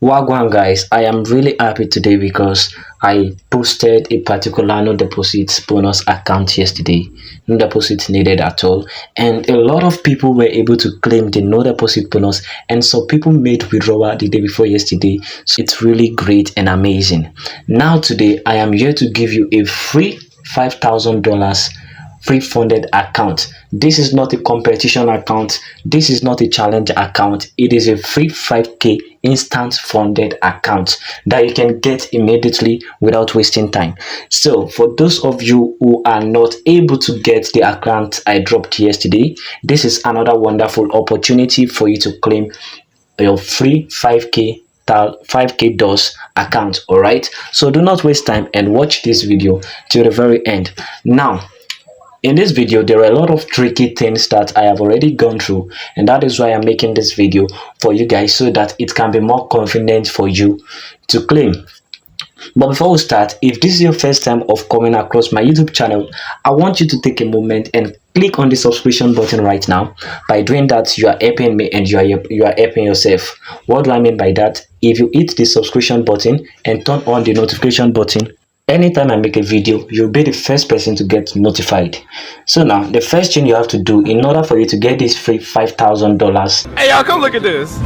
Wagwan guys, I am really happy today because I posted a particular no deposit bonus account yesterday. No deposit needed at all, and a lot of people were able to claim the no deposit bonus, and some people made withdrawal the day before yesterday. So it's really great and amazing. Now today I am here to give you a free $5,000 free funded account. This is not a competition account, this is not a challenge account, it is a free 5k instant funded account that you can get immediately without wasting time. So for those of you who are not able to get the account I dropped yesterday, this is another wonderful opportunity for you to claim your free 5k DOS account. All right, so do not waste time and watch this video till the very end. Now in this video, there are a lot of tricky things that I have already gone through, and that is why I'm making this video for you guys so that it can be more convenient for you to claim. But before we start, if this is your first time of coming across my YouTube channel, I want you to take a moment and click on the subscription button right now. By doing that, you are helping me and you are helping yourself. What do I mean by that? If you hit the subscription button and turn on the notification button, anytime I make a video, you'll be the first person to get notified. So now, the first thing you have to do in order for you to get this free $5,000 Hey y'all, come look at this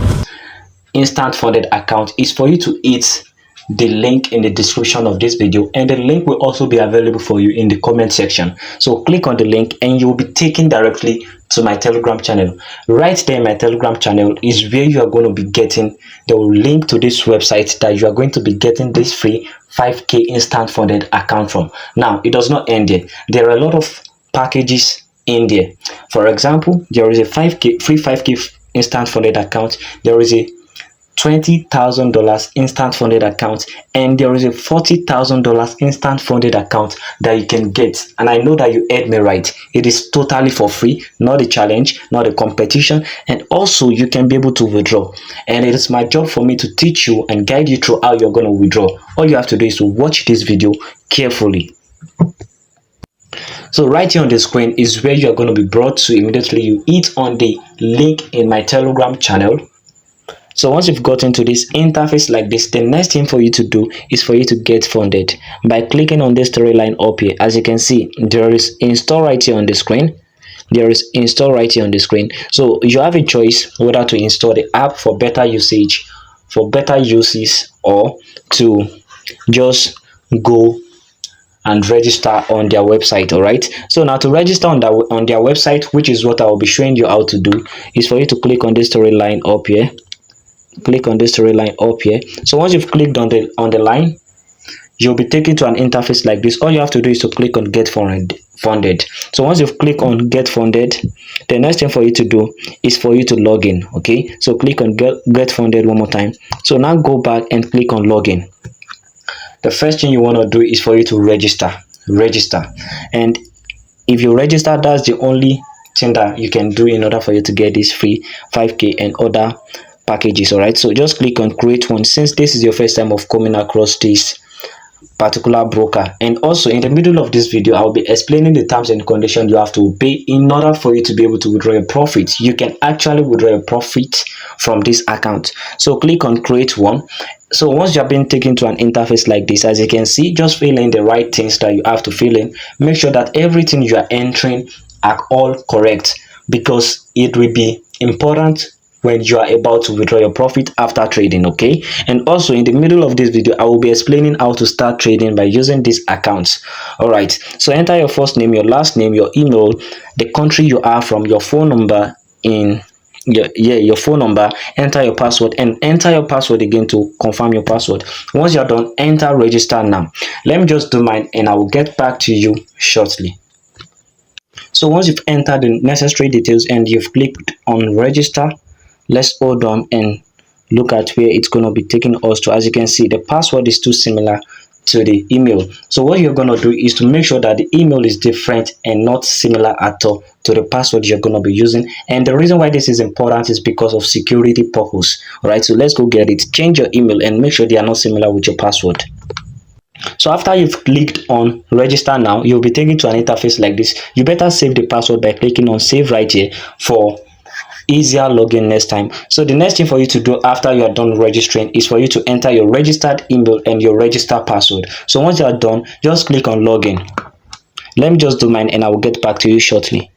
instant funded account is for you to hit the link in the description of this video, and the link will also be available for you in the comment section. So click on the link and you will be taken directly to my Telegram channel. Right there in my Telegram channel is where you are going to be getting the link to this website that you are going to be getting this free 5k instant funded account from. Now it does not end there. There are a lot of packages in there. For example, there is a 5k free 5k instant funded account, there is a $20,000 instant funded account, and there is a $40,000 instant funded account that you can get. And I know that you heard me right, it is totally for free, not a challenge, not a competition, and also you can be able to withdraw. And it is my job for me to teach you and guide you through how you're going to withdraw. All you have to do is to watch this video carefully. So right here on the screen is where you are going to be brought to. Immediately you hit on the link in my Telegram channel. So once you've gotten to this interface like this, the next thing for you to do is for you to get funded by clicking on this storyline up here. As you can see, there is install right here on the screen. There is install right here on the screen. So you have a choice whether to install the app for better usage, for better uses, or to just go and register on their website. All right, so now to register on their website, which is what I will be showing you how to do, is for you to click on this storyline up here. Click on this storyline up here. So once you've clicked on the line, you'll be taken to an interface like this. All you have to do is to click on get funded. So once you've clicked on get funded, the next thing for you to do is for you to log in. Okay, so click on get funded one more time. So now go back and click on login. The first thing you want to do is for you to register, and if you register, that's the only thing that you can do in order for you to get this free 5k and other packages. All right, so just click on create one since this is your first time of coming across this particular broker. And also in the middle of this video, I'll be explaining the terms and conditions you have to obey in order for you to be able to withdraw your profit. You can actually withdraw your profit from this account. So click on create one. So once you have been taken to an interface like this, as you can see, just fill in the right things that you have to fill in. Make sure that everything you are entering are all correct, because it will be important when you are about to withdraw your profit after trading. Okay, and also in the middle of this video, I will be explaining how to start trading by using these accounts. All right, so enter your first name, your last name, your email, the country you are from, your phone number in your phone number, enter your password, and enter your password again to confirm your password. Once you're done, enter register now. Let me just do mine and I will get back to you shortly. So once you've entered the necessary details and you've clicked on register, let's hold on and look at where it's going to be taking us to. As you can see, the password is too similar to the email. So what you're going to do is to make sure that the email is different and not similar at all to the password you're going to be using. And the reason why this is important is because of security purpose. All right, so let's go get it. Change your email and make sure they are not similar with your password. So after you've clicked on register now, you'll be taken to an interface like this. You better save the password by clicking on save right here for easier login next time. So the next thing for you to do after you are done registering is for you to enter your registered email and your registered password. So once you are done, just click on login. Let me just do mine and I will get back to you shortly.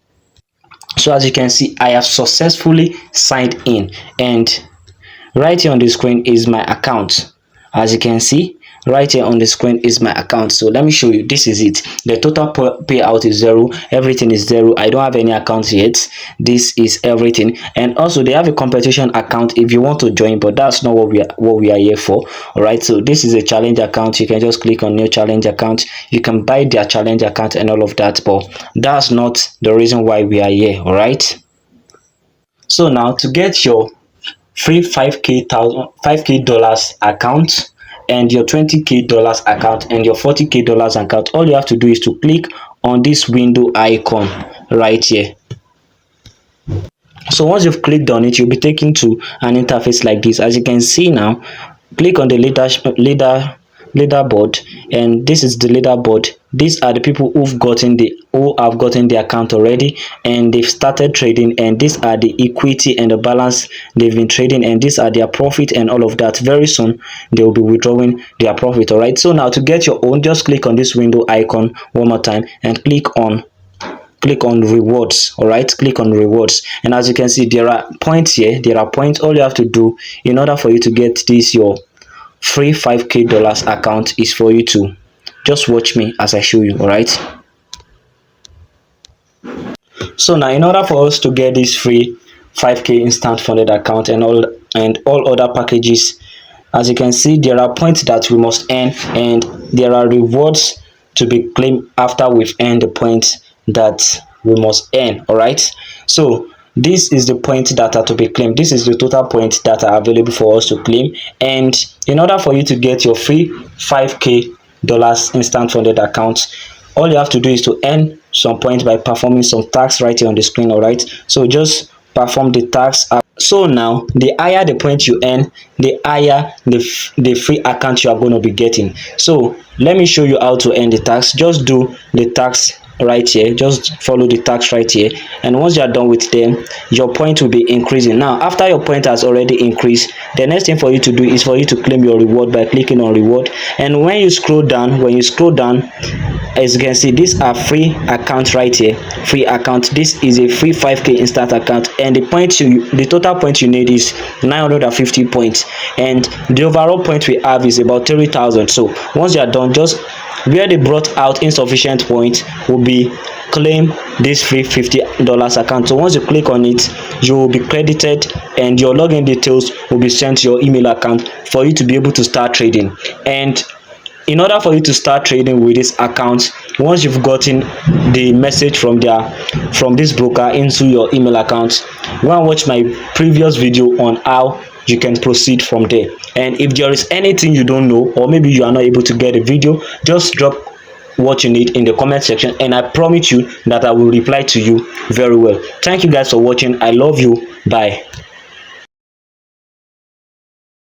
So as you can see, I have successfully signed in, and right here on the screen is my account. As you can see, right here on the screen is my account. So let me show you. This is it. The total payout is 0. Everything is 0. I don't have any accounts yet. This is everything. And also they have a competition account if you want to join, but that's not what we are here for. All right, so this is a challenge account. You can just click on new challenge account. You can buy their challenge account and all of that, but that's not the reason why we are here. All right, so now to get your free 5k dollars account and your 20k dollars account and your 40k dollars account, all you have to do is to click on this window icon right here. So once you've clicked on it, you'll be taken to an interface like this. As you can see now, click on the leaderboard, and this is the leaderboard. These are the people who have gotten the account already, and they've started trading, and these are the equity and the balance they've been trading, and these are their profit and all of that. Very soon they will be withdrawing their profit. All right, so now to get your own, just click on this window icon one more time and click on rewards. All right, click on rewards, and as you can see, there are points here. There are points. All you have to do in order for you to get this your free 5k dollars account is for you to just watch me as I show you. All right, so now in order for us to get this free 5k instant funded account and all other packages, as you can see, there are points that we must earn, and there are rewards to be claimed after we've earned the points that we must earn. All right, so this is the point that are to be claimed. This is the total points that are available for us to claim, and in order for you to get your free 5k dollars instant funded account, all you have to do is to earn some points by performing some tasks right here on the screen. All right, so just perform the tasks. So now the higher the points you earn, the higher the free account you are going to be getting. So let me show you how to earn the tasks. Just do the tasks right here, just follow the tasks right here, and once you are done with them, your point will be increasing. Now after your point has already increased, the next thing for you to do is for you to claim your reward by clicking on reward. And when you scroll down, as you can see, these are free accounts right here. Free account. This is a free 5k instant account, and the total point you need is 950 points, and the overall point we have is about 30,000. So once you are done, just where they brought out insufficient points will be claim this free $50 account. So once you click on it, you will be credited, and your login details will be sent to your email account for you to be able to start trading. And in order for you to start trading with this account, once you've gotten the message from this broker into your email account, go and watch my previous video on how you can proceed from there. And if there is anything you don't know, or maybe you are not able to get a video, just drop what you need in the comment section, and I promise you that I will reply to you very well. Thank you guys for watching. I love you. Bye.